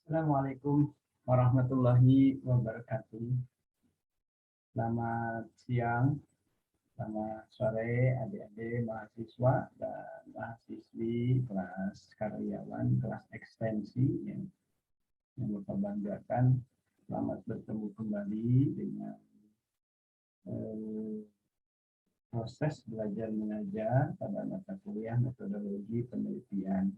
Assalamualaikum warahmatullahi wabarakatuh. Selamat siang, selamat sore adik-adik mahasiswa dan mahasiswi kelas karyawan, kelas ekstensi yang Bapak banggakan. Selamat bertemu kembali dengan eh, proses belajar mengajar pada mata kuliah metodologi penelitian.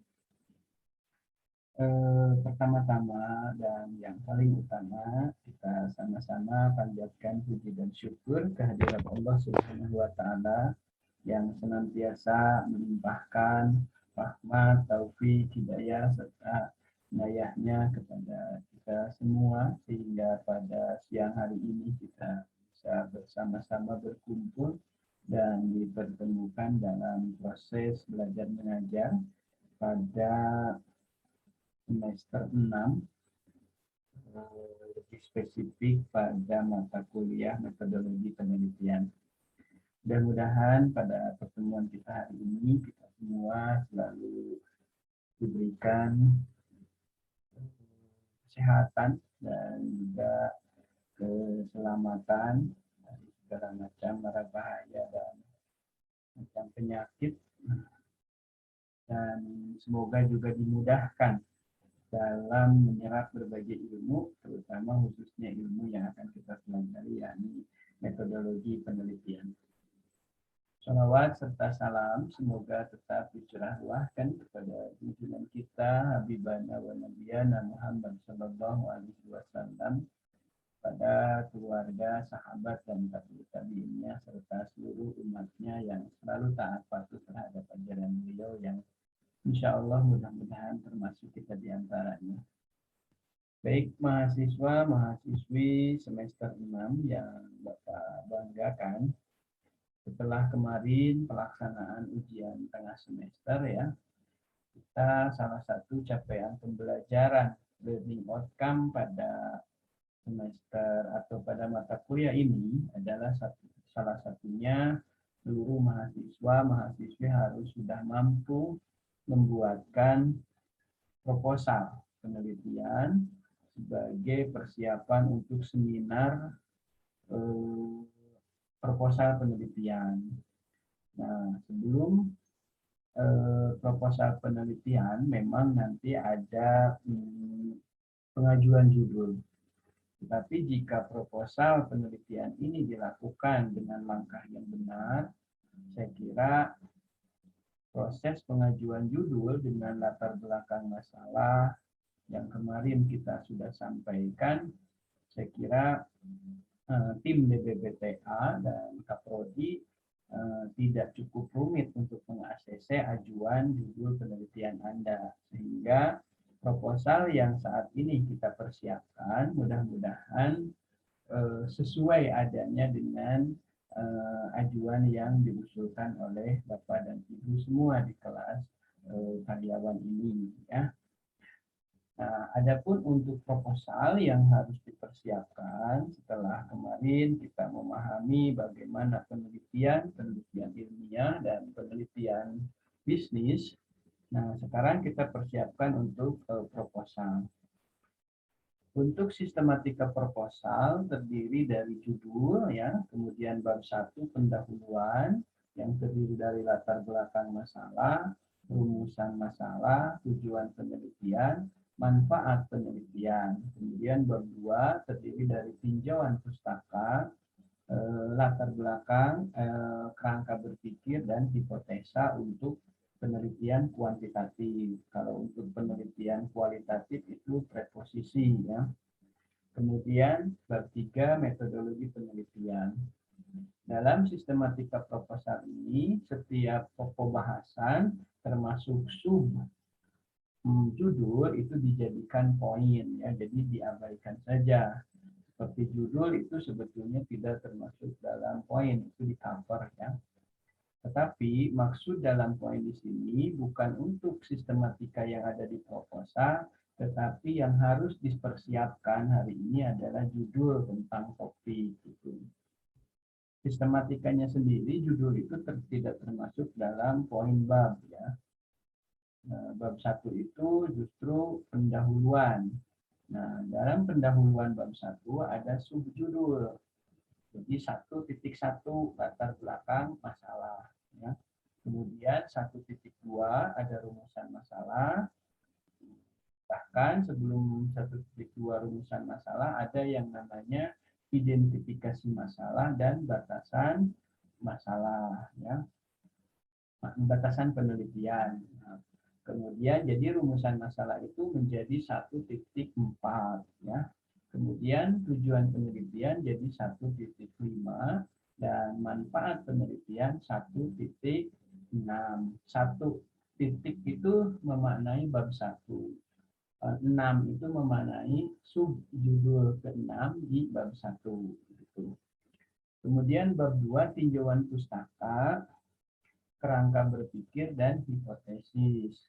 Pertama-tama dan yang paling utama kita sama-sama panjatkan puji dan syukur kehadirat Allah Subhanahu wa taala yang senantiasa melimpahkan rahmat, taufik, hidayah serta inayahnya kepada kita semua sehingga pada siang hari ini kita bisa bersama-sama berkumpul dan dipertemukan dalam proses belajar mengajar pada semester 6, lebih spesifik pada mata kuliah metodologi penelitian. Mudah-mudahan pada pertemuan kita hari ini kita semua selalu diberikan kesehatan dan juga keselamatan dari segala macam mara bahaya dan macam penyakit, dan semoga juga dimudahkan dalam menyerap berbagai ilmu, terutama khususnya ilmu yang akan kita pelajari, yakni metodologi penelitian. Salawat serta salam semoga tetap dicurahkan kepada junjungan kita Habibana wa Nabiyana Muhammad Sallallahu Alaihi Wasallam, pada keluarga, sahabat dan tabi'innya serta seluruh umatnya yang selalu taat patuh terhadap ajaran beliau yang insya Allah mudah-mudahan termasuk kita di antaranya. Baik mahasiswa, mahasiswi semester 6 yang Bapak banggakan, setelah kemarin pelaksanaan ujian tengah semester ya, kita salah satu capaian pembelajaran learning outcome pada semester atau pada mata kuliah ini adalah salah satunya seluruh mahasiswa mahasiswi harus sudah mampu membuatkan proposal penelitian sebagai persiapan untuk seminar proposal penelitian. Nah, sebelum proposal penelitian memang nanti ada pengajuan judul. Tetapi jika proposal penelitian ini dilakukan dengan langkah yang benar, saya kira proses pengajuan judul dengan latar belakang masalah yang kemarin kita sudah sampaikan, saya kira tim DBBTA dan Kaprodi tidak cukup rumit untuk meng-ACC ajuan judul penelitian Anda, sehingga proposal yang saat ini kita persiapkan mudah-mudahan sesuai adanya dengan ajuan yang diusulkan oleh Bapak dan Ibu semua di kelas karyawan ini ya. Nah, adapun untuk proposal yang harus dipersiapkan setelah kemarin kita memahami bagaimana penelitian ilmiah dan penelitian bisnis. Nah, sekarang kita persiapkan untuk proposal. Untuk sistematika proposal terdiri dari judul ya, kemudian bab 1 pendahuluan yang terdiri dari latar belakang masalah, rumusan masalah, tujuan penelitian, manfaat penelitian. Kemudian bab 2 terdiri dari tinjauan pustaka, latar belakang, kerangka berpikir dan hipotesa untuk penelitian kuantitatif. Kalau untuk penelitian kualitatif itu preposisi ya. Kemudian bab 3 metodologi penelitian. Dalam sistematika proposal ini setiap pokok bahasan termasuk sub judul itu dijadikan poin ya, jadi diabaikan saja. Seperti judul itu sebetulnya tidak termasuk dalam poin, itu di cover ya. Tetapi maksud dalam poin di sini bukan untuk sistematika yang ada di proposal, tetapi yang harus dipersiapkan hari ini adalah judul tentang topik itu. Sistematikanya sendiri judul itu tidak termasuk dalam poin bab ya. Bab 1 itu justru pendahuluan. Nah, dalam pendahuluan bab 1 ada subjudul. Jadi 1.1 latar belakang masalah. Ya. Kemudian 1.2 ada rumusan masalah. Bahkan sebelum 1.2 rumusan masalah ada yang namanya identifikasi masalah dan batasan masalah. Ya. Batasan penelitian. Nah, kemudian jadi rumusan masalah itu menjadi 1.4 ya. Kemudian tujuan penelitian jadi 1.5 dan manfaat penelitian 1.6. 1 titik itu memaknai bab 1. 6 itu memaknai subjudul ke-6 di bab 1 gitu. Kemudian bab 2 tinjauan pustaka, kerangka berpikir dan hipotesis.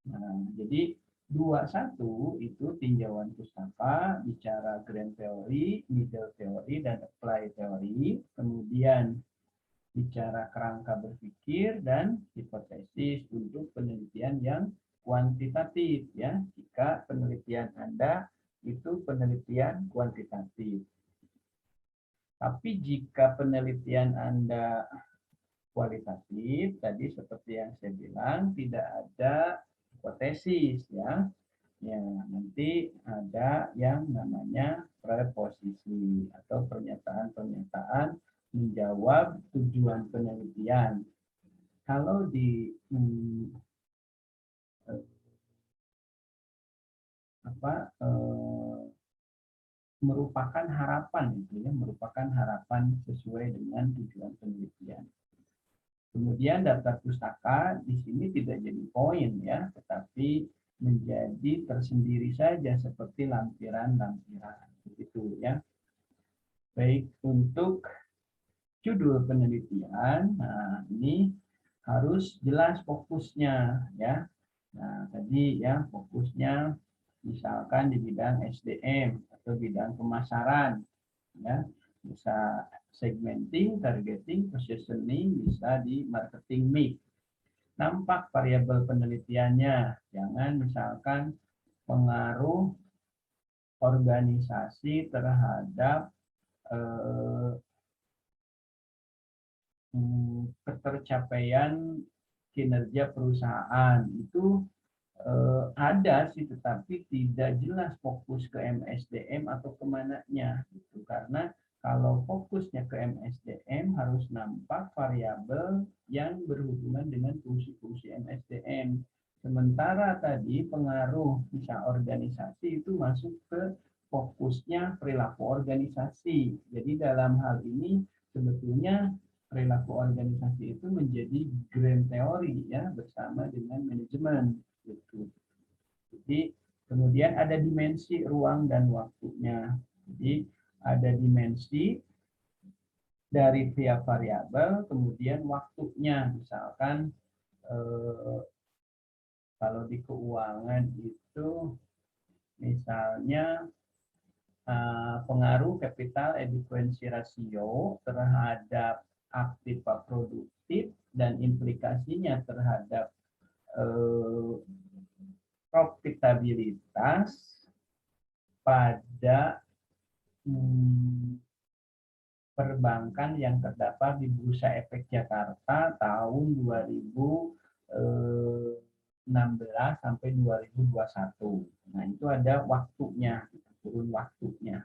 Nah, jadi 21 itu tinjauan pustaka, bicara grand theory, middle theory, dan apply theory. Kemudian bicara kerangka berpikir dan hipotesis untuk penelitian yang kuantitatif ya. Jika penelitian Anda itu penelitian kuantitatif. Tapi jika penelitian Anda kualitatif, tadi seperti yang saya bilang, tidak ada hipotesis ya. Ya, nanti ada yang namanya preposisi atau pernyataan-pernyataan menjawab tujuan penelitian. Kalau di merupakan harapan itu ya, merupakan harapan sesuai dengan tujuan penelitian. Kemudian daftar pustaka di sini tidak jadi poin ya, tetapi menjadi tersendiri saja seperti lampiran-lampiran begitu ya. Baik, untuk judul penelitian, nah ini harus jelas fokusnya ya. Nah, tadi ya fokusnya misalkan di bidang SDM atau bidang pemasaran ya. Bisa segmenting, targeting, positioning, bisa di marketing mix. Nampak variabel penelitiannya. Jangan misalkan pengaruh organisasi terhadap ketercapaian kinerja perusahaan. Itu ada sih, tetapi tidak jelas fokus ke MSDM atau kemananya. Gitu. Karena kalau fokusnya ke MSDM harus nampak variabel yang berhubungan dengan fungsi-fungsi MSDM. Sementara tadi pengaruh bisa organisasi itu masuk ke fokusnya perilaku organisasi. Jadi dalam hal ini sebetulnya perilaku organisasi itu menjadi grand theory ya bersama dengan manajemen gitu. Jadi kemudian ada dimensi ruang dan waktunya. Jadi ada dimensi dari tiap variabel, kemudian waktunya. Misalkan kalau di keuangan itu misalnya pengaruh capital adequacy ratio terhadap aktiva produktif dan implikasinya terhadap profitabilitas pada perbankan yang terdapat di Bursa Efek Jakarta tahun 2016 sampai 2021. Nah, itu ada waktunya, kurun waktunya.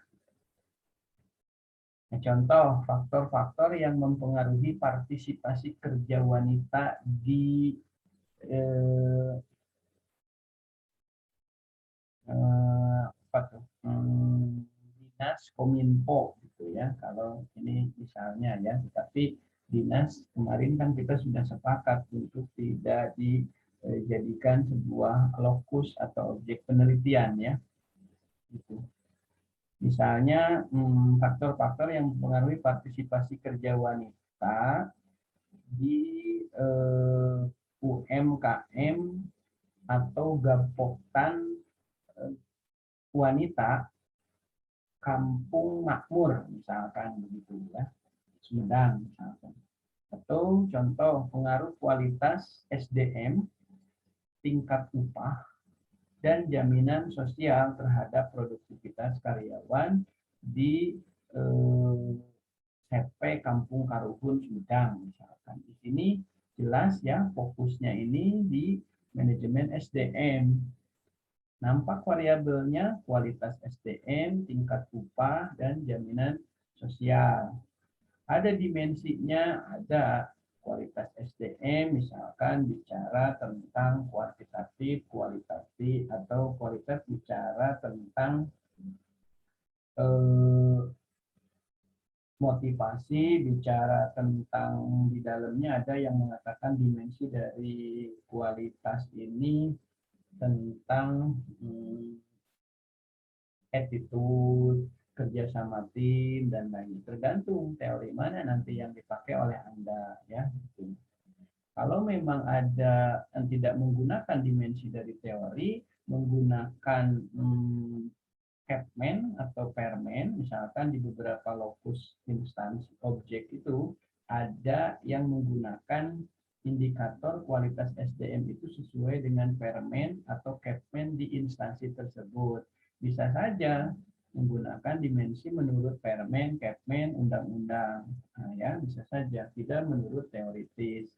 Nah, contoh faktor-faktor yang mempengaruhi partisipasi kerja wanita di dinas Kominfo gitu ya. Kalau ini misalnya ya, tetapi dinas kemarin kan kita sudah sepakat untuk tidak dijadikan sebuah lokus atau objek penelitian ya. Gitu. Misalnya faktor-faktor yang mempengaruhi partisipasi kerja wanita di UMKM atau gapoktan wanita kampung makmur misalkan begitu ya, Sumedang misalkan. Atau contoh pengaruh kualitas SDM, tingkat upah dan jaminan sosial terhadap produktivitas karyawan di CP Kampung Karuhun Sumedang misalkan. Di sini jelas ya fokusnya ini di manajemen SDM. Nampak variabelnya kualitas SDM, tingkat upah, dan jaminan sosial. Ada dimensinya, ada kualitas SDM, misalkan bicara tentang kuantitatif, kualitatif, atau kualitas bicara tentang motivasi, bicara tentang di dalamnya ada yang mengatakan dimensi dari kualitas ini tentang attitude, kerjasama tim, dan lain. Tergantung teori mana nanti yang dipakai oleh Anda. Ya. Kalau memang ada yang tidak menggunakan dimensi dari teori, menggunakan Capman atau Perman, misalkan di beberapa lokus instansi objek itu ada yang menggunakan indikator kualitas SDM itu sesuai dengan Perman atau Capman di instansi tersebut. Bisa saja menggunakan dimensi menurut Perman, Capman, undang-undang. Nah, ya, bisa saja tidak menurut teoritis.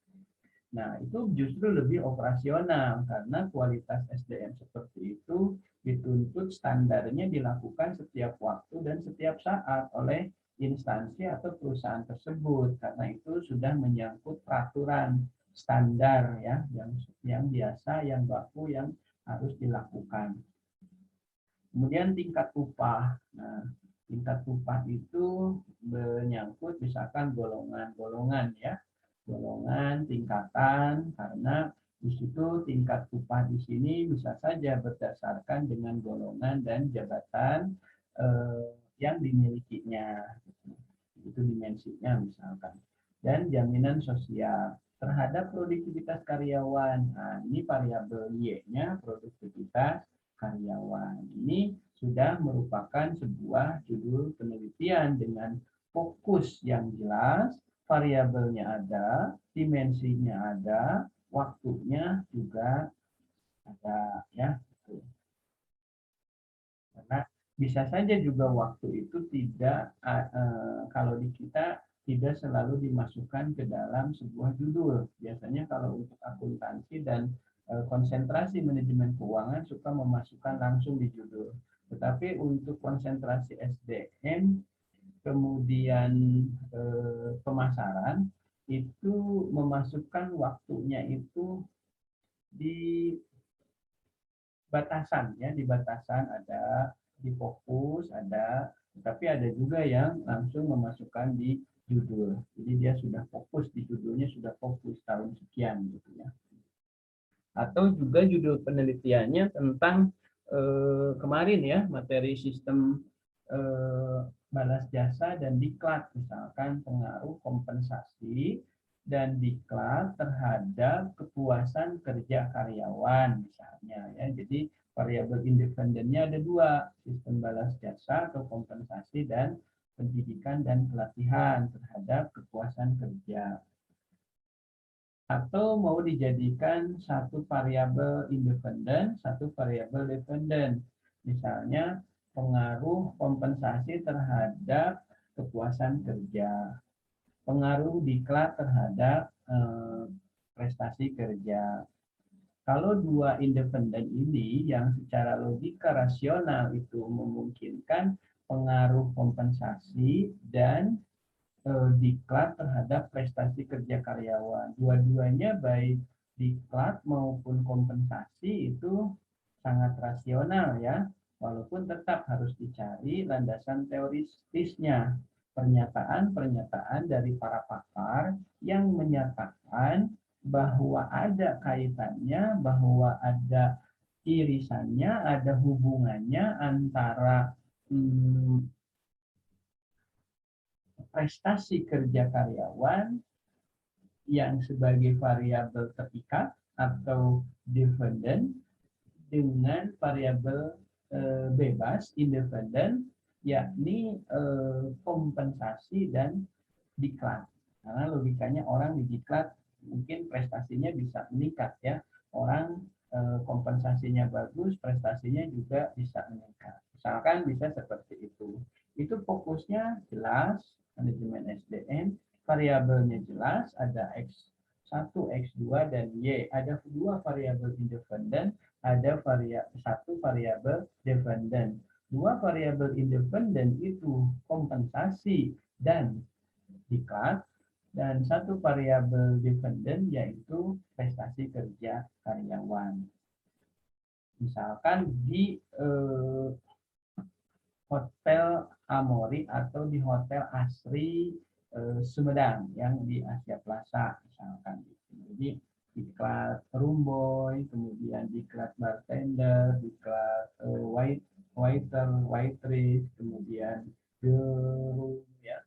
Nah, itu justru lebih operasional karena kualitas SDM seperti itu dituntut standarnya dilakukan setiap waktu dan setiap saat oleh instansi atau perusahaan tersebut karena itu sudah menyangkut peraturan standar ya yang biasa, yang baku, yang harus dilakukan. Kemudian tingkat upah. Nah, tingkat upah itu menyangkut misalkan golongan-golongan ya. Golongan, tingkatan, karena di situ tingkat upah di sini bisa saja berdasarkan dengan golongan dan jabatan yang dimilikinya. Itu dimensinya misalkan. Dan jaminan sosial terhadap produktivitas karyawan. Nah, ini variabel Y-nya produktivitas karyawan. Ini sudah merupakan sebuah judul penelitian dengan fokus yang jelas, variabelnya ada, dimensinya ada, waktunya juga ada, ya. Karena bisa saja juga waktu itu tidak kalau di kita tidak selalu dimasukkan ke dalam sebuah judul. Biasanya kalau untuk akuntansi dan konsentrasi manajemen keuangan suka memasukkan langsung di judul. Tetapi untuk konsentrasi SDM kemudian pemasaran itu memasukkan waktunya itu di batasan ya, di batasan ada di fokus ada, tapi ada juga yang langsung memasukkan di judul. Jadi dia sudah fokus di judulnya, sudah fokus tahun sekian gitu ya. Atau juga judul penelitiannya tentang kemarin ya materi sistem balas jasa dan diklat, misalkan pengaruh kompensasi dan diklat terhadap kepuasan kerja karyawan misalnya ya. Jadi variabel independennya ada dua, sistem balas jasa atau kompensasi dan pendidikan dan pelatihan terhadap kepuasan kerja. Atau mau dijadikan satu variabel independen, satu variabel dependen. Misalnya pengaruh kompensasi terhadap kepuasan kerja, pengaruh diklat terhadap prestasi kerja. Kalau dua independen ini yang secara logika rasional itu memungkinkan pengaruh kompensasi dan diklat terhadap prestasi kerja karyawan. Dua-duanya baik diklat maupun kompensasi itu sangat rasional ya, walaupun tetap harus dicari landasan teoritisnya. Pernyataan-pernyataan dari para pakar yang menyatakan bahwa ada kaitannya, bahwa ada irisannya, ada hubungannya antara prestasi kerja karyawan yang sebagai variabel terikat atau dependent dengan variabel bebas independen, yakni kompensasi dan diklat. Karena logikanya orang di diklat mungkin prestasinya bisa meningkat ya, orang kompensasinya bagus, prestasinya juga bisa meningkat. Misalkan bisa seperti itu. Itu fokusnya jelas, manajemen SDM, variabelnya jelas, ada X1, X2, dan Y. Ada dua variabel independen, ada satu variabel dependen. Dua variabel independen itu kompensasi dan diklat, dan satu variabel dependen yaitu prestasi kerja karyawan. Misalkan di Hotel Amori atau di Hotel Asri Sumedang yang di Asia Plaza misalkan. Jadi diklat room kemudian diklat bartender, diklat waiter, waitress, kemudian ya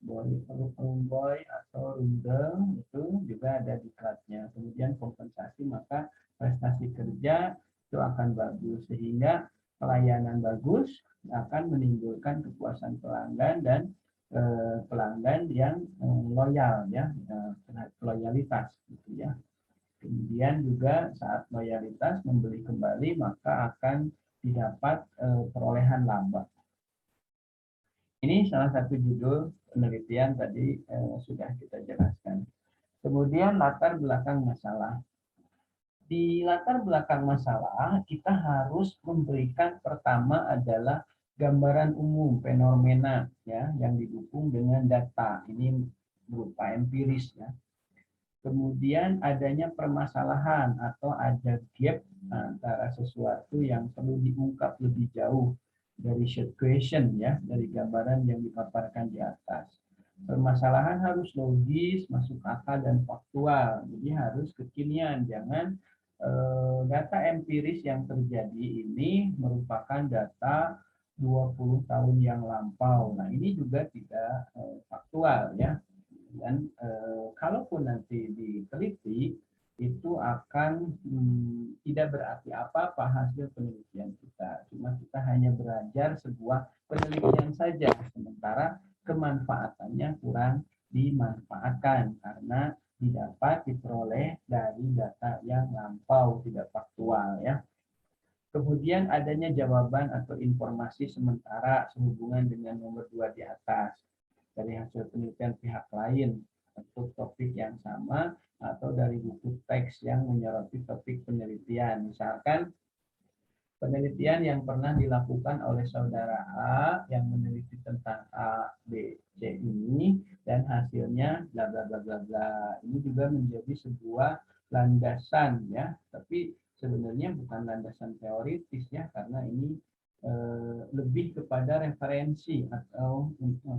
room boy atau room girl itu juga ada diklatnya. Kemudian kompensasi, maka prestasi kerja itu akan bagus sehingga pelayanan bagus akan menimbulkan kepuasan pelanggan dan pelanggan yang loyal ya, loyalitas gitu ya. Kemudian juga saat loyalitas membeli kembali maka akan didapat perolehan laba. Ini salah satu judul penelitian tadi sudah kita jelaskan. Kemudian latar belakang masalah. Di latar belakang masalah kita harus memberikan pertama adalah gambaran umum fenomena ya yang didukung dengan data. Ini berupa empiris ya. Kemudian adanya permasalahan atau ada gap antara sesuatu yang perlu diungkap lebih jauh dari short question ya, dari gambaran yang dipaparkan di atas. Permasalahan harus logis, masuk akal dan faktual. Jadi harus kekinian, jangan data empiris yang terjadi ini merupakan data 20 tahun yang lampau. Nah, ini juga tidak faktual ya. Dan kalaupun nanti diteliti itu akan tidak berarti apa-apa hasil penelitian kita. Cuma kita hanya belajar sebuah penelitian saja, sementara kemanfaatannya kurang dimanfaatkan karena didapat diperoleh dari data yang lampau, tidak faktual ya. Kemudian adanya jawaban atau informasi sementara sehubungan dengan nomor 2 di atas dari hasil penelitian pihak lain untuk topik yang sama atau dari buku teks yang menyoroti topik penelitian. Misalkan penelitian yang pernah dilakukan oleh saudara A yang meneliti tentang A, B, C ini dan hasilnya bla bla bla bla bla. Ini juga menjadi sebuah landasan ya, tapi sebenarnya bukan landasan teoritis ya, karena ini lebih kepada referensi atau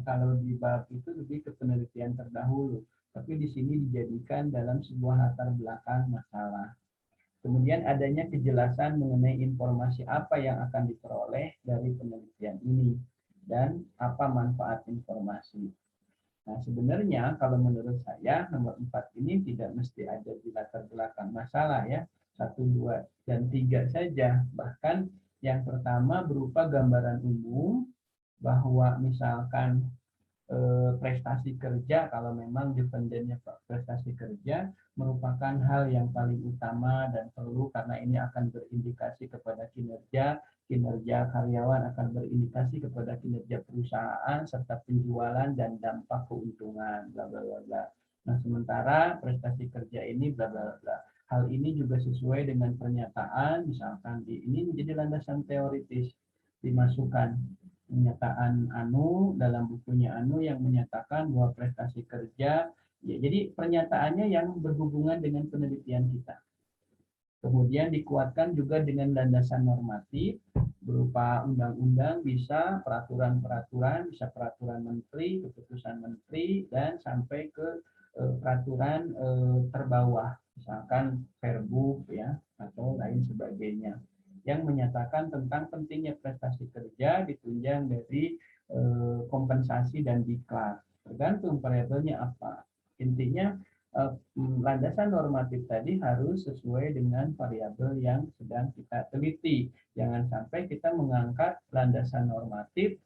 kalau di bab itu lebih ke penelitian terdahulu, tapi di sini dijadikan dalam sebuah latar belakang masalah. Kemudian adanya kejelasan mengenai informasi apa yang akan diperoleh dari penelitian ini dan apa manfaat informasi. Nah, sebenarnya kalau menurut saya nomor 4 ini tidak mesti ada di latar belakang masalah ya. 1, 2, dan 3 saja. Bahkan yang pertama berupa gambaran umum bahwa misalkan prestasi kerja, kalau memang dependennya prestasi kerja merupakan hal yang paling utama dan perlu karena ini akan berindikasi kepada kinerja karyawan akan berindikasi kepada kinerja perusahaan serta penjualan dan dampak keuntungan bla bla bla. Nah, sementara prestasi kerja ini bla bla bla. Hal ini juga sesuai dengan pernyataan misalkan ini menjadi landasan teoritis dimasukkan pernyataan Anu dalam bukunya Anu yang menyatakan bahwa prestasi kerja ya, jadi pernyataannya yang berhubungan dengan penelitian kita. Kemudian dikuatkan juga dengan landasan normatif berupa undang-undang, bisa peraturan-peraturan, bisa peraturan menteri, keputusan menteri, dan sampai ke peraturan terbawah, misalkan Perbu ya atau lain sebagainya, yang menyatakan tentang pentingnya prestasi kerja ditunjang dari kompensasi dan diklat. Tergantung variabelnya apa. Intinya landasan normatif tadi harus sesuai dengan variabel yang sedang kita teliti. Jangan sampai kita mengangkat landasan normatif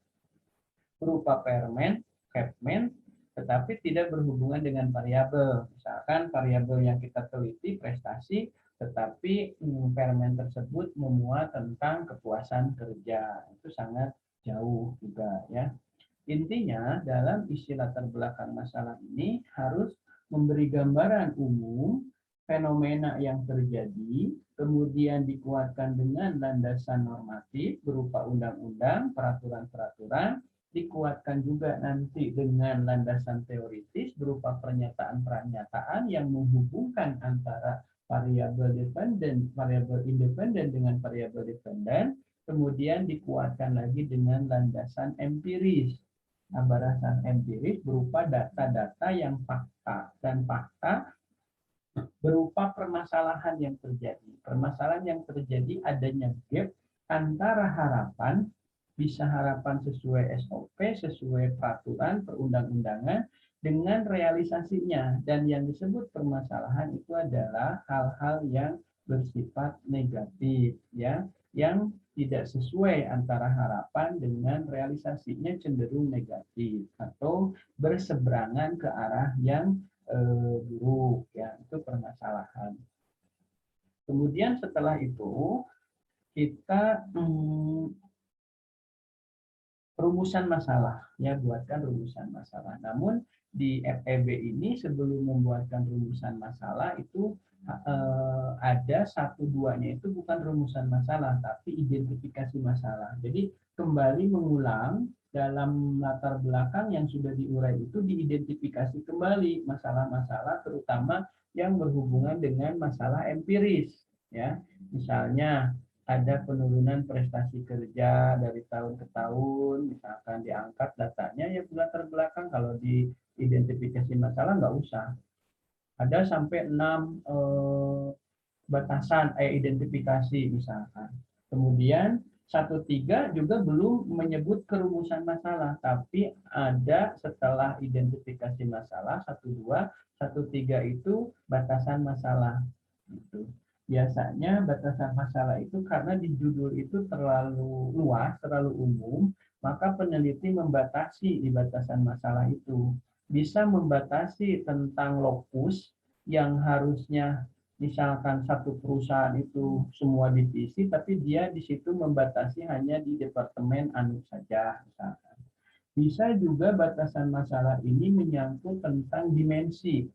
berupa permen, capmen, tetapi tidak berhubungan dengan variabel. Misalkan variabel yang kita teliti prestasi, tetapi permen tersebut memuat tentang kepuasan kerja. Itu sangat jauh juga ya. Intinya dalam isi latar belakang masalah ini harus memberi gambaran umum fenomena yang terjadi, kemudian dikuatkan dengan landasan normatif berupa undang-undang, peraturan-peraturan, dikuatkan juga nanti dengan landasan teoritis berupa pernyataan-pernyataan yang menghubungkan antara variabel dependen, variabel independen dengan variabel dependen, kemudian dikuatkan lagi dengan landasan empiris. Nah, batasan empiris berupa data-data yang fakta, dan fakta berupa permasalahan yang terjadi. Permasalahan yang terjadi adanya gap antara harapan, bisa harapan sesuai SOP, sesuai peraturan, perundang-undangan, dengan realisasinya. Dan yang disebut permasalahan itu adalah hal-hal yang bersifat negatif, ya, yang tidak sesuai antara harapan dengan realisasinya cenderung negatif atau berseberangan ke arah yang buruk, ya, itu permasalahan. Kemudian setelah itu kita rumusan masalah, ya, buatkan rumusan masalah. Namun di FEB ini sebelum membuatkan rumusan masalah itu ada 1-2-nya itu bukan rumusan masalah tapi identifikasi masalah. Jadi kembali mengulang dalam latar belakang yang sudah diurai itu diidentifikasi kembali masalah-masalah terutama yang berhubungan dengan masalah empiris, ya. Misalnya ada penurunan prestasi kerja dari tahun ke tahun, misalkan diangkat datanya ya latar belakang, kalau di identifikasi masalah nggak usah. Ada sampai 6 batasan identifikasi misalkan. Kemudian 1-3 juga belum menyebut kerumusan masalah, tapi ada setelah identifikasi masalah 1-2, 1-3 itu batasan masalah. Gitu. Biasanya batasan masalah itu karena di judul itu terlalu luas, terlalu umum, maka peneliti membatasi di batasan masalah itu. Bisa membatasi tentang lokus yang harusnya misalkan satu perusahaan itu semua divisi, tapi dia di situ membatasi hanya di departemen anu saja, misalkan. Bisa juga batasan masalah ini menyangkut tentang dimensi.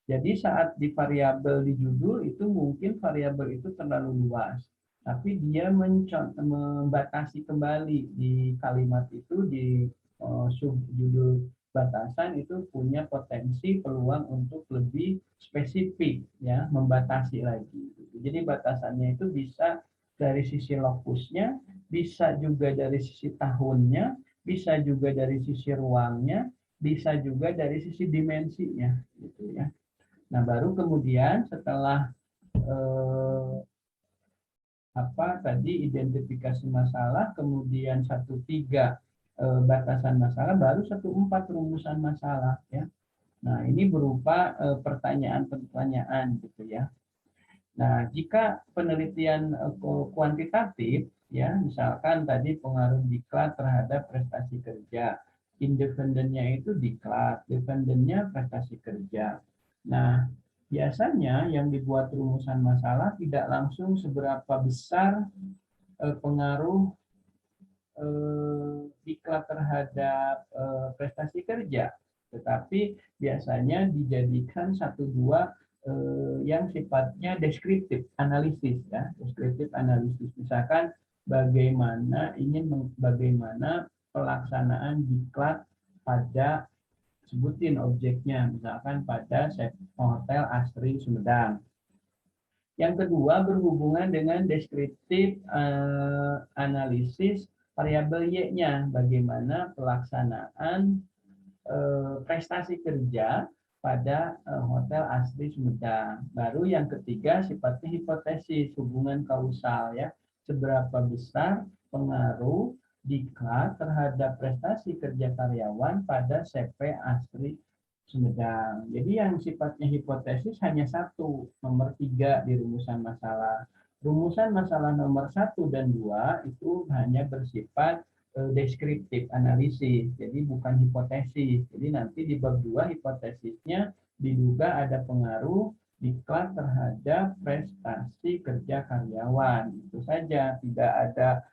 Jadi saat di variabel di judul itu mungkin variabel itu terlalu luas, tapi dia membatasi kembali di kalimat itu di subjudul batasan itu punya potensi peluang untuk lebih spesifik, ya, membatasi lagi. Jadi batasannya itu bisa dari sisi lokusnya, bisa juga dari sisi tahunnya, bisa juga dari sisi ruangnya, bisa juga dari sisi dimensinya, gitu ya. Nah, baru kemudian setelah tadi identifikasi masalah, kemudian 1-3 batasan masalah, baru 1-4 rumusan masalah, ya. Nah, ini berupa pertanyaan-pertanyaan gitu ya. Nah, jika penelitian kuantitatif, ya, misalkan tadi pengaruh diklat terhadap prestasi kerja, independennya itu diklat, dependennya prestasi kerja. Nah, biasanya yang dibuat rumusan masalah tidak langsung seberapa besar pengaruh diklat terhadap prestasi kerja, tetapi biasanya dijadikan 1-2 yang sifatnya deskriptif analisis, ya, deskriptif analisis. Misalkan bagaimana pelaksanaan diklat pada, sebutin objeknya, misalkan pada Hotel Asri Sumedang. Yang kedua berhubungan dengan deskriptif analisis variabel Y-nya, bagaimana pelaksanaan prestasi kerja pada Hotel Asri Sumedang. Baru yang ketiga sifatnya hipotesis, hubungan kausal, ya, seberapa besar pengaruh diklat terhadap prestasi kerja karyawan pada CP Asri Sumedang. Jadi yang sifatnya hipotesis hanya satu, nomor 3 di rumusan masalah. Rumusan masalah nomor 1 dan 2 itu hanya bersifat deskriptif analisis, jadi bukan hipotesis. Jadi nanti di bab 2 hipotesisnya diduga ada pengaruh diklat terhadap prestasi kerja karyawan. Itu saja, tidak ada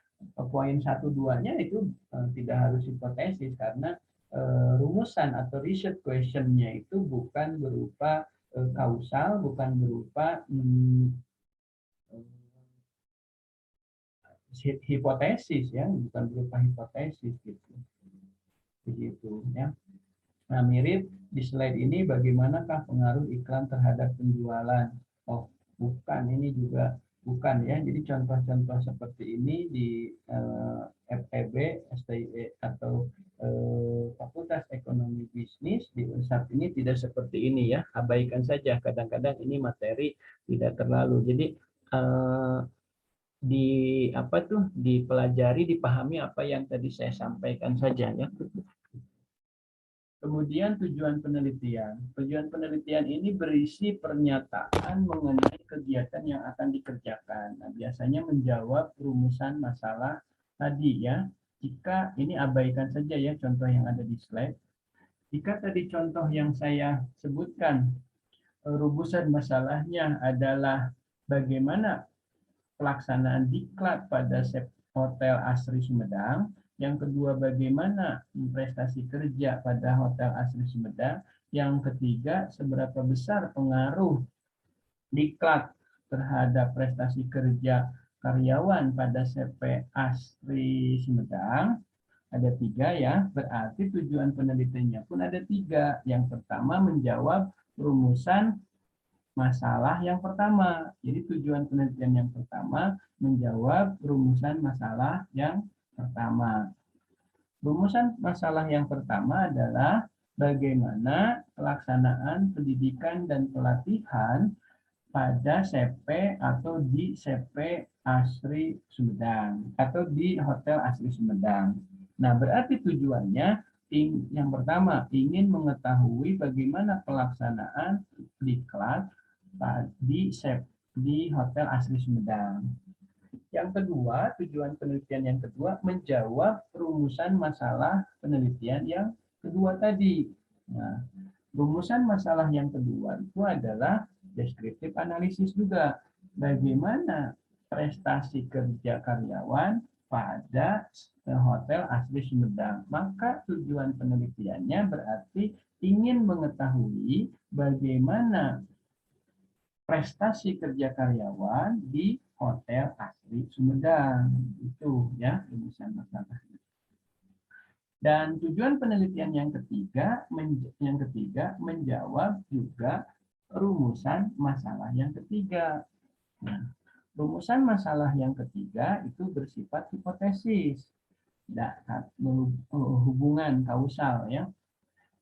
poin 1-2-nya itu tidak harus hipotesis karena rumusan atau research question-nya itu bukan berupa kausal, bukan berupa hipotesis ya, bukan berupa hipotesis gitu. Begitu ya. Nah, mirip di slide ini bagaimanakah pengaruh iklan terhadap penjualan? Oh, bukan, ini juga bukan ya. Jadi contoh-contoh seperti ini di FEB, STIE atau Fakultas Ekonomi Bisnis di UNSAP ini tidak seperti ini ya. Abaikan saja. Kadang-kadang ini materi tidak terlalu. Jadi di apa tuh dipelajari, dipahami apa yang tadi saya sampaikan saja ya. Kemudian tujuan penelitian. Tujuan penelitian ini berisi pernyataan mengenai kegiatan yang akan dikerjakan. Nah, biasanya menjawab rumusan masalah tadi ya. Jika ini abaikan saja ya contoh yang ada di slide. Jika tadi contoh yang saya sebutkan rumusan masalahnya adalah bagaimana pelaksanaan diklat pada Hotel Asri Sumedang. Yang kedua, bagaimana prestasi kerja pada Hotel Asri Sumedang. Yang ketiga, seberapa besar pengaruh diklat terhadap prestasi kerja karyawan pada CP Asri Sumedang. Ada 3 ya, berarti tujuan penelitiannya pun ada 3. Yang pertama, menjawab rumusan masalah yang pertama. Jadi tujuan penelitian yang pertama menjawab rumusan masalah yang pertama. Rumusan masalah yang pertama adalah bagaimana pelaksanaan pendidikan dan pelatihan pada CP atau di CP Asri Sumedang atau di Hotel Asri Sumedang. Nah, berarti tujuannya yang pertama ingin mengetahui bagaimana pelaksanaan diklat di Hotel Asri Sumedang. Yang kedua, tujuan penelitian yang kedua menjawab rumusan masalah penelitian yang kedua tadi. Nah, rumusan masalah yang kedua itu adalah deskriptif analisis juga. Bagaimana prestasi kerja karyawan pada Hotel Asri Sumedang. Maka tujuan penelitiannya berarti ingin mengetahui bagaimana prestasi kerja karyawan di Hotel Asri Sumedang. Itu ya rumusan masalahnya. Dan tujuan penelitian yang ketiga menjawab juga rumusan masalah yang ketiga. Nah, rumusan masalah yang ketiga itu bersifat hipotesis, hubungan kausal ya.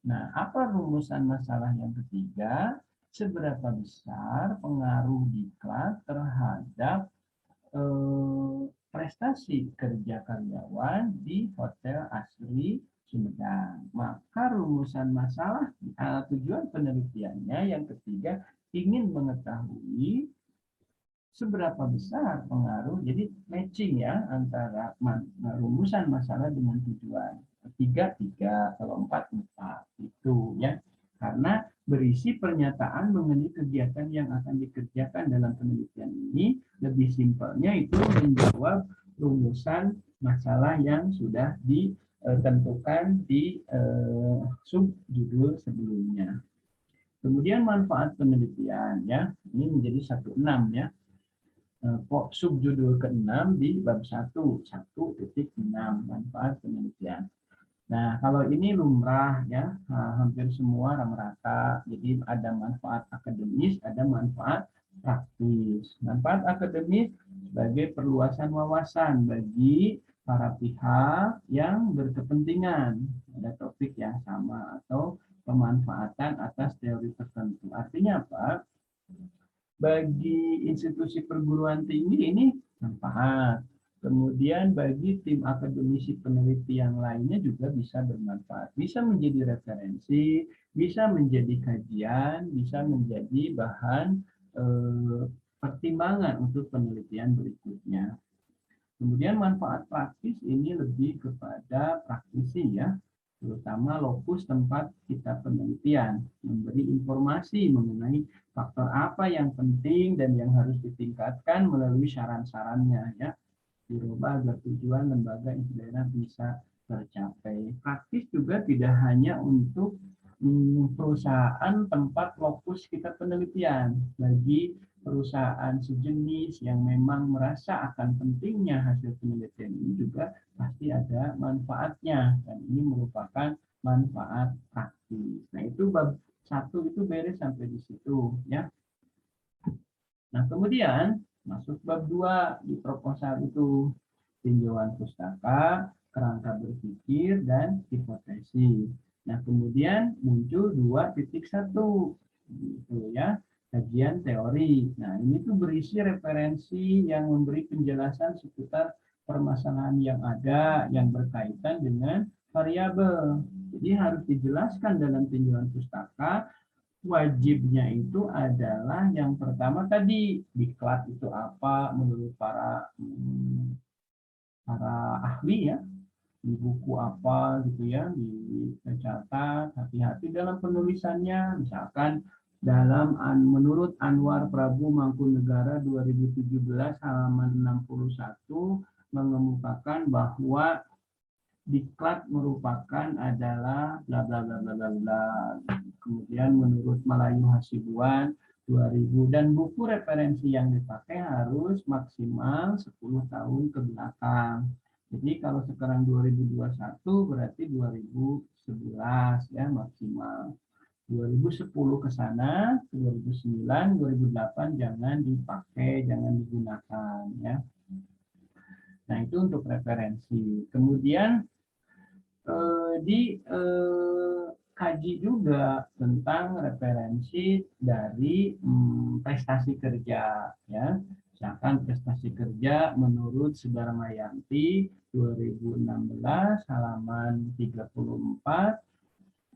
Nah, apa rumusan masalah yang ketiga? Seberapa besar pengaruh diklat terhadap prestasi kerja karyawan di Hotel Asri Sumedang. Maka rumusan masalah tujuan penelitiannya yang ketiga ingin mengetahui seberapa besar pengaruh, jadi matching ya antara rumusan masalah dengan tujuan. 3, kalau 4, itu ya. Karena berisi pernyataan mengenai kegiatan yang akan dikerjakan dalam penelitian ini, lebih simpelnya itu menjawab rumusan masalah yang sudah ditentukan di subjudul sebelumnya. Kemudian manfaat penelitian ya, ini menjadi 16 ya. Subjudul ke-6 di bab 1.6 manfaat penelitian. Nah, kalau ini lumrah ya, hampir semua rata-rata. Jadi ada manfaat akademis, ada manfaat praktis. Manfaat akademis sebagai perluasan wawasan bagi para pihak yang berkepentingan pada topik yang sama atau pemanfaatan atas teori tertentu. Artinya apa? Bagi institusi perguruan tinggi ini manfaat. Kemudian bagi tim akademisi peneliti yang lainnya juga bisa bermanfaat. Bisa menjadi referensi, bisa menjadi kajian, bisa menjadi bahan pertimbangan untuk penelitian berikutnya. Kemudian manfaat praktis ini lebih kepada praktisi ya. terutama lokus tempat kita penelitian, memberi informasi mengenai faktor apa yang penting dan yang harus ditingkatkan melalui saran-sarannya, ya, dirubah agar tujuan lembaga daerah bisa tercapai. Praktis juga tidak hanya untuk perusahaan tempat lokus kita penelitian, bagi perusahaan sejenis yang memang merasa akan pentingnya hasil penelitian ini juga pasti ada manfaatnya, dan ini merupakan manfaat praktis. Nah, itu bab 1 itu beres sampai di situ, ya. Nah, kemudian masuk bab 2 di proposal itu, tinjauan pustaka, kerangka berpikir, dan hipotesis. Nah, kemudian muncul 2.1 gitu ya, kajian teori. Nah, ini tuh berisi referensi yang memberi penjelasan seputar permasalahan yang ada yang berkaitan dengan variabel. Jadi harus dijelaskan dalam tinjauan pustaka. Wajibnya itu adalah yang pertama tadi, diklat itu apa menurut para ahli, ya, di buku apa gitu ya, dicatat hati-hati dalam penulisannya. Misalkan dalam menurut Anwar Prabu Mangkunegara 2017 halaman 61 mengemukakan bahwa diklat merupakan adalah bla bla bla bla bla bla. Kemudian menurut Melayu Hasibuan 2000, dan buku referensi yang dipakai harus maksimal 10 tahun ke belakang. Jadi kalau sekarang 2021 berarti 2011 ya maksimal. 2010 ke sana, 2009, 2008 jangan dipakai, jangan digunakan, ya. Nah, itu untuk referensi. Kemudian dikaji juga tentang referensi dari prestasi kerja, ya. Misalkan prestasi kerja menurut Sudarmayanti 2016 halaman 34,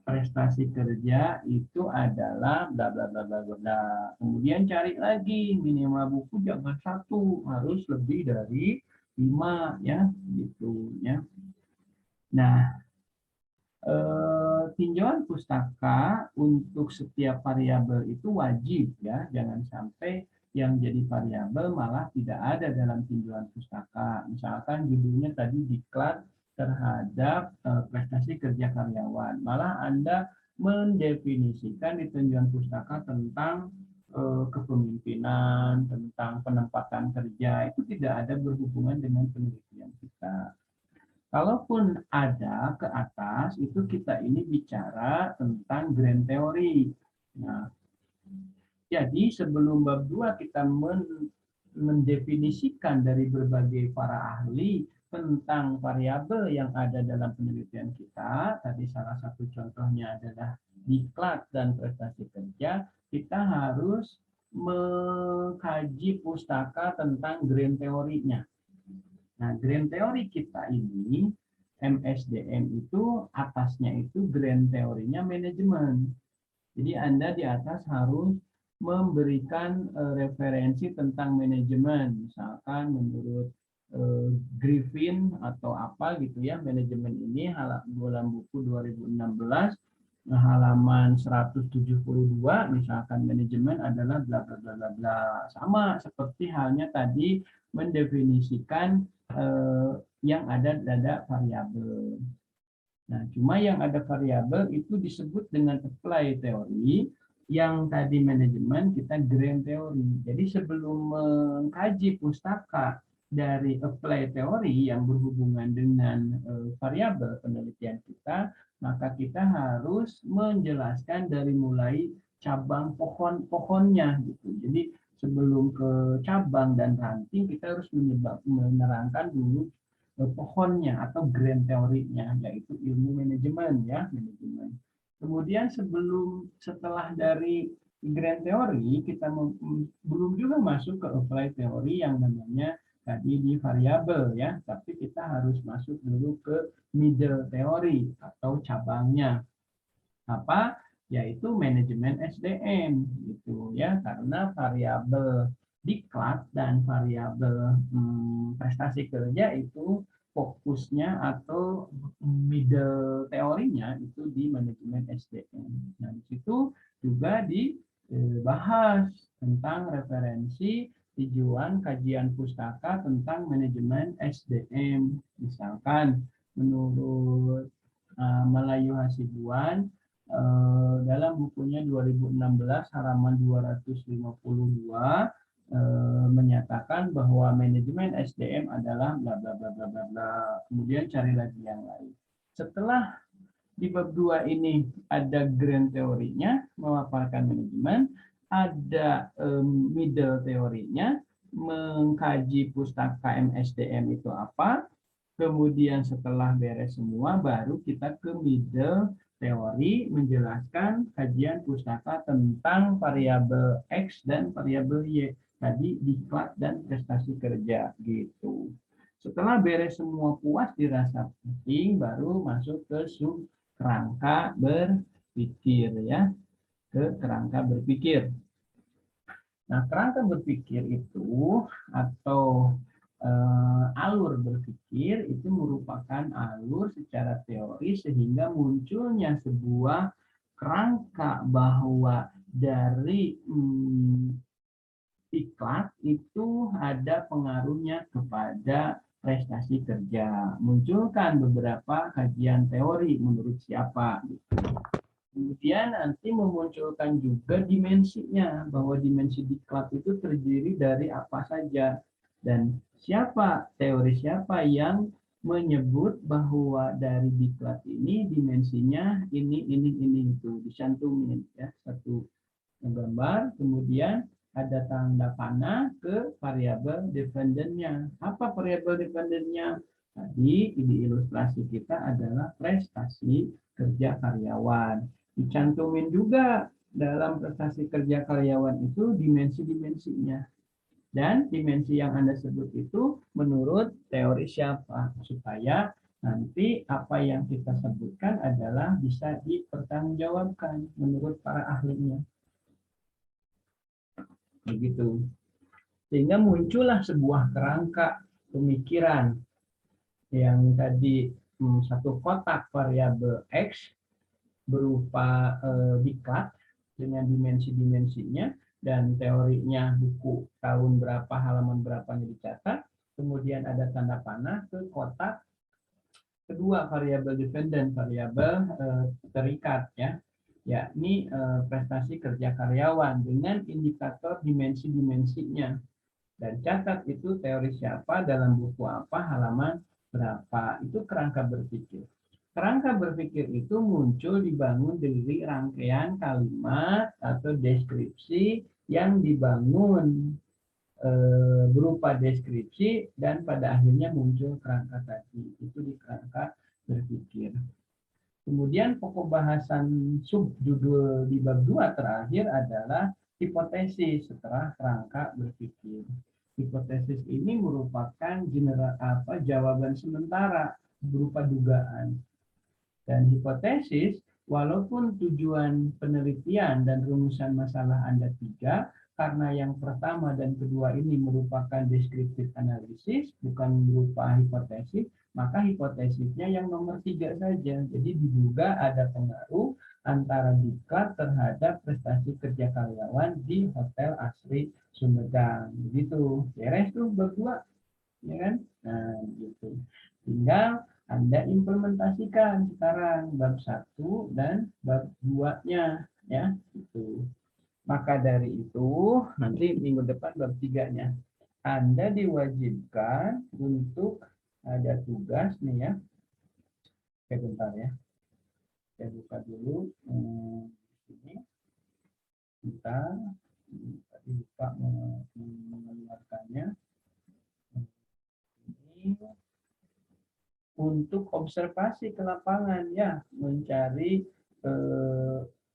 prestasi kerja itu adalah bla bla bla bla bla. Kemudian cari lagi, minimal buku jangan 1, harus lebih dari 5, ya, gitu ya. Nah, tinjauan pustaka untuk setiap variabel itu wajib, ya, jangan sampai yang jadi variabel malah tidak ada dalam tinjauan pustaka. Misalkan judulnya tadi diklat terhadap prestasi kerja karyawan, malah Anda mendefinisikan di tinjauan pustaka tentang kepemimpinan, tentang penempatan kerja, itu tidak ada berhubungan dengan penelitian kita. Kalaupun ada ke atas, itu kita ini bicara tentang grand theory. Nah, jadi sebelum bab 2 kita mendefinisikan dari berbagai para ahli tentang variabel yang ada dalam penelitian kita, tadi salah satu contohnya adalah diklat dan prestasi kerja, kita harus mengkaji pustaka tentang grand teorinya. Nah, grand teori kita ini, MSDM itu atasnya itu grand teorinya manajemen. Jadi Anda di atas harus memberikan referensi tentang manajemen. Misalkan menurut Griffin atau apa gitu ya, manajemen ini dalam buku 2016 halaman 172, misalkan manajemen adalah bla bla bla bla bla. Sama seperti halnya tadi mendefinisikan yang ada variabel. Nah, cuma yang ada variabel itu disebut dengan apply teori, yang tadi manajemen kita grand teori. Jadi sebelum mengkaji pustaka dari apply teori yang berhubungan dengan variabel penelitian kita, maka kita harus menjelaskan dari mulai cabang pohonnya gitu. Jadi sebelum ke cabang dan ranting kita harus menerangkan dulu pohonnya atau grand teorinya, yaitu ilmu manajemen, ya, manajemen. Kemudian setelah dari grand teori kita belum juga masuk ke apply teori yang namanya tadi di variabel, ya, tapi kita harus masuk dulu ke middle teori atau cabangnya apa, yaitu manajemen SDM gitu ya, karena variabel diklat dan variabel prestasi kerja itu fokusnya atau middle teorinya itu di manajemen SDM. Nah, di situ juga dibahas tentang referensi tujuan kajian pustaka tentang manajemen SDM. Misalkan menurut Melayu Hasibuan dalam bukunya 2016 halaman 252 menyatakan bahwa manajemen SDM adalah bla bla bla bla bla bla. Kemudian cari lagi yang lain. Setelah di bab 2 ini ada grand teorinya, memaparkan manajemen, ada middle teorinya, mengkaji pustaka MSDM itu apa. Kemudian setelah beres semua, baru kita ke middle teori menjelaskan kajian pustaka tentang variabel X dan variabel Y. Tadi diklat dan prestasi kerja gitu. Setelah beres semua puas dirasa penting, baru masuk ke sub kerangka berpikir ya, ke kerangka berpikir. Nah, kerangka berpikir itu atau alur berpikir itu merupakan alur secara teori sehingga munculnya sebuah kerangka bahwa dari iklan itu ada pengaruhnya kepada prestasi kerja. Munculkan beberapa kajian teori menurut siapa. Kemudian nanti memunculkan juga dimensinya, bahwa dimensi diklat itu terdiri dari apa saja. Dan teori siapa yang menyebut bahwa dari diklat ini dimensinya ini itu dicantumin ya, satu gambar, kemudian ada tanda panah ke variabel dependennya. Apa variabel dependennya? Tadi di ilustrasi kita adalah prestasi kerja karyawan. Dicantumin juga dalam prestasi kerja karyawan itu dimensi-dimensinya. Dan dimensi yang Anda sebut itu menurut teori siapa? Supaya nanti apa yang kita sebutkan adalah bisa dipertanggungjawabkan menurut para ahlinya. Begitu. Sehingga muncullah sebuah kerangka pemikiran yang tadi satu kotak variabel X berupa diklat dengan dimensi-dimensinya dan teorinya buku tahun berapa, halaman berapanya dicatat. Kemudian ada tanda panah ke kotak kedua variabel dependen, variabel terikat ya, yakni prestasi kerja karyawan dengan indikator dimensi-dimensinya. Dan catat itu teori siapa, dalam buku apa, halaman berapa. Itu kerangka berpikir. Kerangka berpikir itu muncul dibangun dari rangkaian kalimat atau deskripsi yang dibangun berupa deskripsi dan pada akhirnya muncul kerangka tadi. Itu di kerangka berpikir. Kemudian pokok bahasan subjudul di bab 2 terakhir adalah hipotesis setelah kerangka berpikir. Hipotesis ini merupakan jawaban sementara berupa dugaan. Dan hipotesis, walaupun tujuan penelitian dan rumusan masalah Anda 3, karena yang pertama dan kedua ini merupakan deskriptif analisis, bukan berupa hipotesis, maka hipotesisnya yang nomor 3 saja. Jadi diduga ada pengaruh antara diklat terhadap prestasi kerja karyawan di Hotel Asri Sumedang. Begitu. Beres tuh berdua, ya kan? Nah, gitu. Tinggal Anda implementasikan sekarang bab 1 dan bab 2-nya ya, itu. Maka dari itu, nanti minggu depan bab 3-nya. Anda diwajibkan untuk ada tugas nih ya. Oke, bentar ya. Saya buka dulu. Ini kita tadi lupa mengeluarkannya. Ini untuk observasi ke lapangan ya, mencari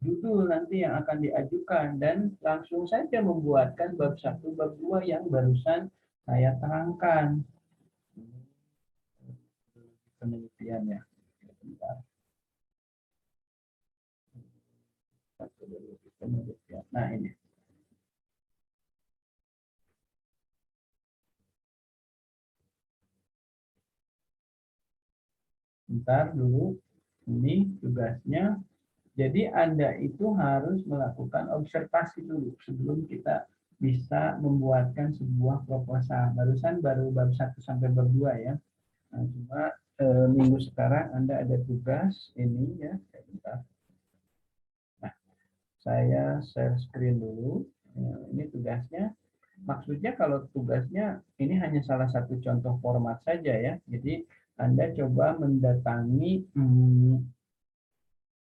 judul nanti yang akan diajukan dan langsung saja membuatkan bab 1, bab 2 yang barusan saya terangkan. Penelitian ya. Bentar. Nah, ini. Bentar dulu, ini tugasnya. Jadi Anda itu harus melakukan observasi dulu sebelum kita bisa membuatkan sebuah proposal. Barusan baru bab 1 sampai bab 2 ya. Nah, cuma minggu sekarang Anda ada tugas ini ya. Bentar. Nah, saya share screen dulu. Ini tugasnya. Maksudnya kalau tugasnya ini hanya salah satu contoh format saja ya. Jadi Anda coba mendatangi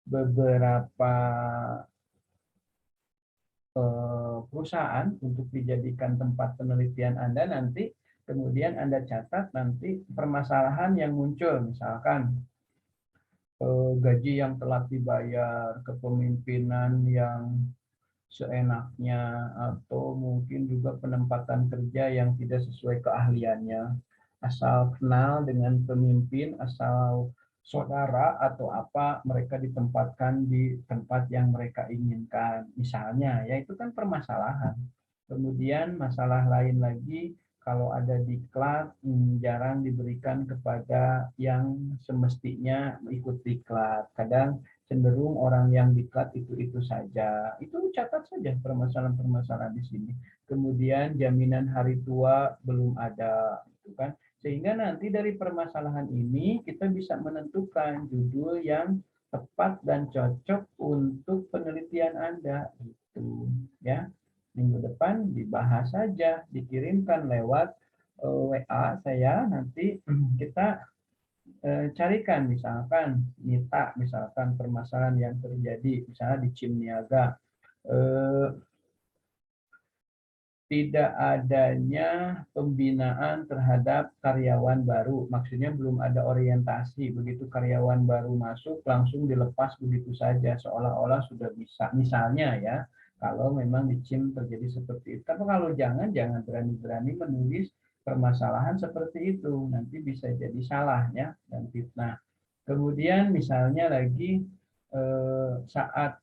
beberapa perusahaan untuk dijadikan tempat penelitian Anda nanti, kemudian Anda catat nanti permasalahan yang muncul, misalkan gaji yang telat dibayar, kepemimpinan yang seenaknya, atau mungkin juga penempatan kerja yang tidak sesuai keahliannya. Asal kenal dengan pemimpin, asal saudara atau apa, mereka ditempatkan di tempat yang mereka inginkan. Misalnya, ya itu kan permasalahan. Kemudian masalah lain lagi, kalau ada diklat jarang diberikan kepada yang semestinya ikut diklat. Kadang cenderung orang yang diklat itu saja. Itu catat saja permasalahan-permasalahan di sini. Kemudian jaminan hari tua belum ada, gitu kan? Sehingga nanti dari permasalahan ini kita bisa menentukan judul yang tepat dan cocok untuk penelitian Anda. Itu ya. Minggu depan dibahas saja, dikirimkan lewat WA saya, nanti kita carikan misalkan minta misalkan permasalahan yang terjadi misalnya di CIM Niaga, tidak adanya pembinaan terhadap karyawan baru, maksudnya belum ada orientasi, begitu karyawan baru masuk langsung dilepas begitu saja seolah-olah sudah bisa, misalnya ya, kalau memang di CIM terjadi seperti itu. Tapi kalau jangan berani-berani menulis permasalahan seperti itu, nanti bisa jadi salah ya dan fitnah. Kemudian misalnya lagi saat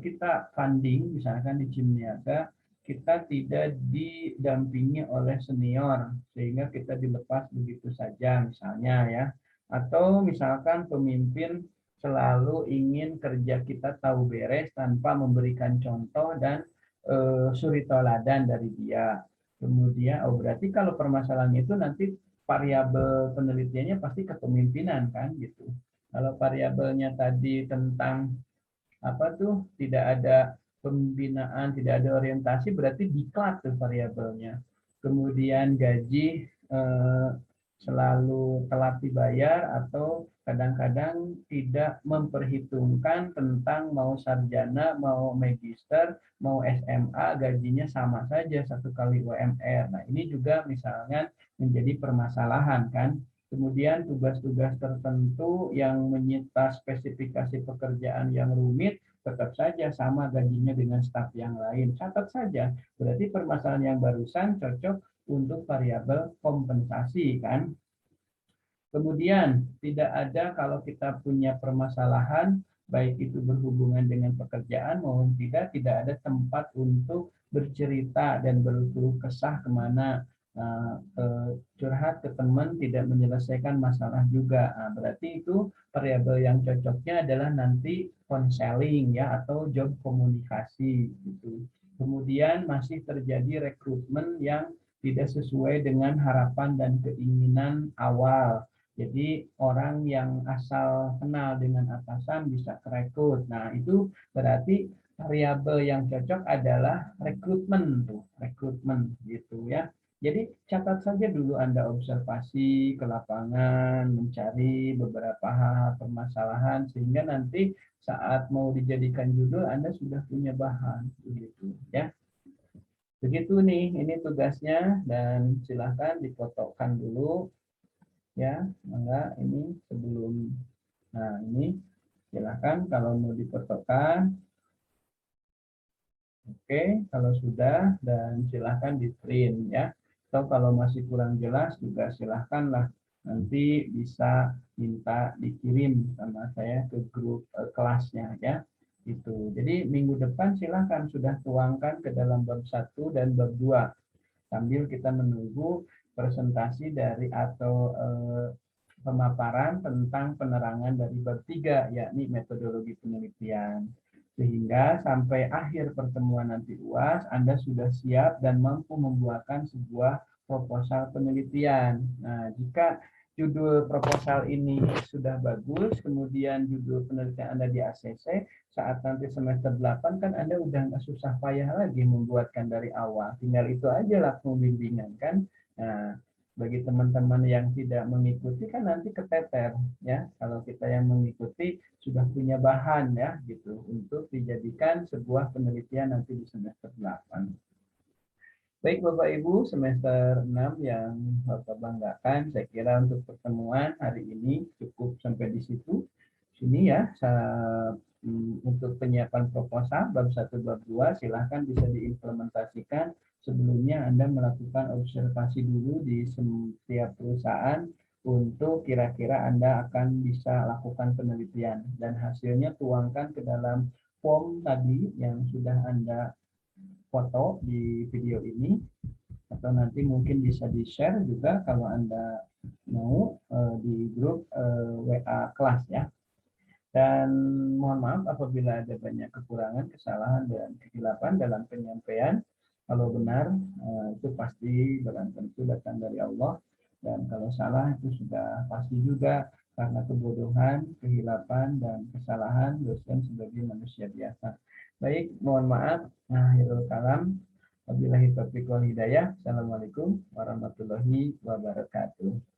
kita funding misalkan di CIM Niaga, kita tidak didampingi oleh senior sehingga kita dilepas begitu saja misalnya ya, atau misalkan pemimpin selalu ingin kerja kita tahu beres tanpa memberikan contoh dan suri toladan dari dia. Kemudian berarti kalau permasalahan itu nanti variabel penelitiannya pasti kepemimpinan kan gitu. Kalau variabelnya tadi tentang apa tuh tidak ada pembinaan, tidak ada orientasi, berarti diklat tuh variabelnya. Kemudian gaji selalu telat dibayar atau kadang-kadang tidak memperhitungkan tentang mau sarjana, mau magister, mau SMA, gajinya sama saja 1 kali UMR. Nah ini juga misalnya menjadi permasalahan kan. Kemudian tugas-tugas tertentu yang menyita spesifikasi pekerjaan yang rumit, tetap saja sama gajinya dengan staf yang lain. Catat saja, berarti permasalahan yang barusan cocok untuk variabel kompensasi kan. Kemudian tidak ada kalau kita punya permasalahan, baik itu berhubungan dengan pekerjaan maupun tidak ada tempat untuk bercerita dan berkeluh kesah kemana, curhat ke teman tidak menyelesaikan masalah juga. Nah, berarti itu variabel yang cocoknya adalah nanti konseling ya atau job komunikasi gitu. Kemudian masih terjadi rekrutmen yang tidak sesuai dengan harapan dan keinginan awal. Jadi orang yang asal kenal dengan atasan bisa kerekrut. Nah, itu berarti variabel yang cocok adalah rekrutmen tuh, rekrutmen gitu ya. Jadi catat saja dulu Anda observasi ke lapangan, mencari beberapa hal permasalahan sehingga nanti saat mau dijadikan judul Anda sudah punya bahan begitu ya. Begitu nih, ini tugasnya dan silakan difotokan dulu ya. Enggak ini sebelum, nah ini silakan kalau mau difotokan. Oke, kalau sudah dan silahkan di print ya. Atau kalau masih kurang jelas juga silahkanlah nanti bisa minta dikirim sama saya ke grup kelasnya ya. Itu. Jadi minggu depan silahkan sudah tuangkan ke dalam bab 1 dan bab 2 sambil kita menunggu presentasi dari atau pemaparan tentang penerangan dari bab 3, yakni metodologi penelitian. Sehingga sampai akhir pertemuan nanti UAS, Anda sudah siap dan mampu membuatkan sebuah proposal penelitian. Nah, jika judul proposal ini sudah bagus, kemudian judul penelitian Anda di ACC, saat nanti semester 8 kan Anda udah nggak susah payah lagi membuatkan dari awal. Tinggal itu aja langsung bimbingan kan. Nah, bagi teman-teman yang tidak mengikuti kan nanti keteter ya. Kalau kita yang mengikuti sudah punya bahan ya gitu untuk dijadikan sebuah penelitian nanti di semester 8. Baik Bapak Ibu, semester 6 yang Bapak banggakan, saya kira untuk pertemuan hari ini cukup sampai di situ. Sini ya, untuk penyiapan proposal bab 1 bab 2 silahkan bisa diimplementasikan. Sebelumnya Anda melakukan observasi dulu di setiap perusahaan untuk kira-kira Anda akan bisa lakukan penelitian dan hasilnya tuangkan ke dalam form tadi yang sudah Anda foto di video ini, atau nanti mungkin bisa di-share juga kalau Anda mau di grup WA kelas ya. Dan mohon maaf apabila ada banyak kekurangan, kesalahan, dan kesilapan dalam penyampaian. Kalau benar, itu pasti barang tentu datang dari Allah. Dan kalau salah, itu sudah pasti juga karena kebodohan, kehilapan, dan kesalahan dosen sebagai manusia biasa. Baik, mohon maaf. Akhirul kalam. Wabillahi taufiq wal hidayah. Assalamualaikum warahmatullahi wabarakatuh.